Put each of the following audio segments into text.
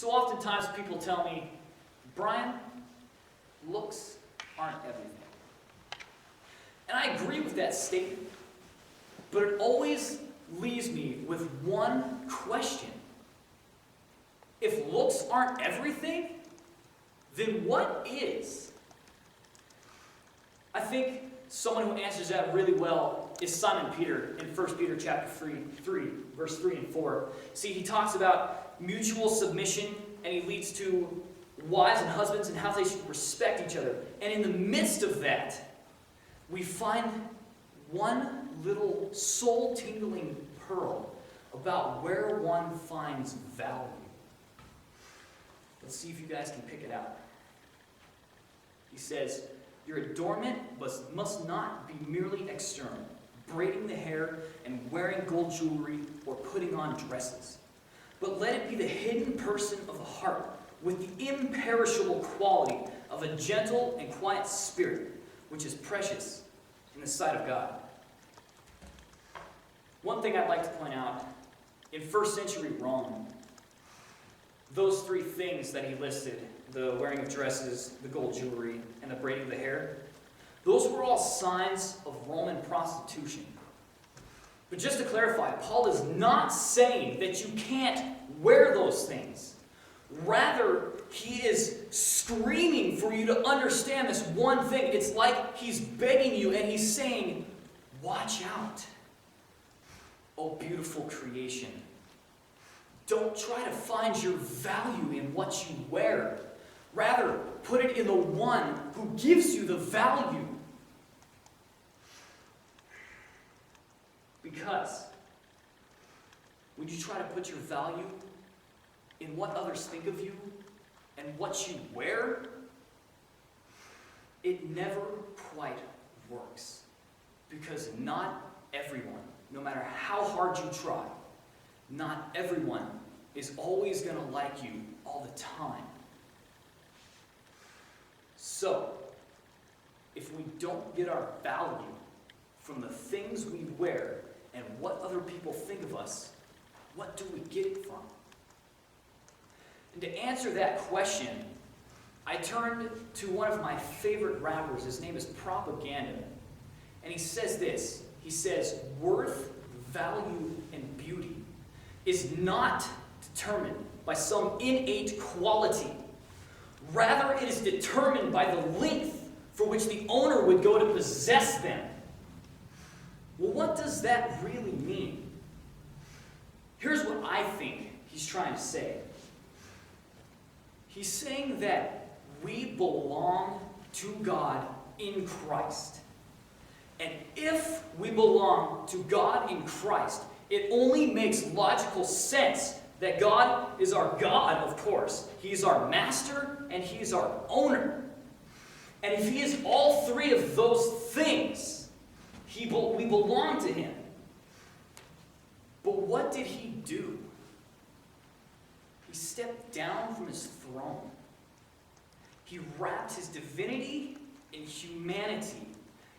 So oftentimes people tell me, Brian, looks aren't everything. And I agree with that statement, but it always leaves me with one question. If looks aren't everything, then what is? I think someone who answers that really well is Simon Peter in 1 Peter chapter 3, verse 3 and 4. See, he talks about mutual submission, and he leads to wives and husbands and how they should respect each other. And in the midst of that, we find one little soul-tingling pearl about where one finds value. Let's see if you guys can pick it out. He says, your adornment must not be merely external, braiding the hair and wearing gold jewelry or putting on dresses. But let it be the hidden person of the heart with the imperishable quality of a gentle and quiet spirit, which is precious in the sight of God. One thing I'd like to point out, in first century Rome, those three things that he listed, the wearing of dresses, the gold jewelry, and the braiding of the hair, those were all signs of Roman prostitution. But just to clarify, Paul is not saying that you can't wear those things. Rather, he is screaming for you to understand this one thing. It's like he's begging you and he's saying, watch out, oh beautiful creation. Don't try to find your value in what you wear. Rather, put it in the one who gives you the value. Because when you try to put your value in what others think of you and what you wear, it never quite works. Because not everyone, no matter how hard you try, not everyone is always going to like you all the time. So, if we don't get our value from the things we wear and what other people think of us, what do we get it from? And to answer that question, I turned to one of my favorite rappers. His name is Propaganda. And he says this. He says, worth, value, and beauty is not determined by some innate quality. Rather, it is determined by the length for which the owner would go to possess them. Well, what does that really mean? Here's what I think he's trying to say. He's saying that we belong to God in Christ. And if we belong to God in Christ, it only makes logical sense that God is our God, of course. He's our master and He's our owner. And if He is all three of those things, we belong to Him. But what did He do? He stepped down from His throne. He wrapped His divinity in humanity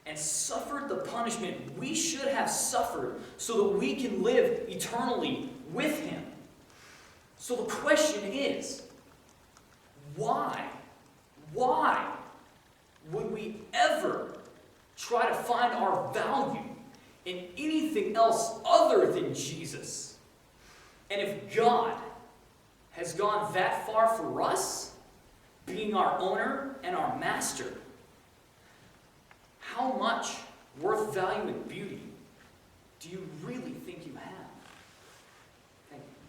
and suffered the punishment we should have suffered so that we can live eternally with Him. So the question is, why? Why would we ever try to find our value in anything else other than Jesus? And if God has gone that far for us, being our owner and our master, how much worth, value, and beauty do you really think you have? Thank you.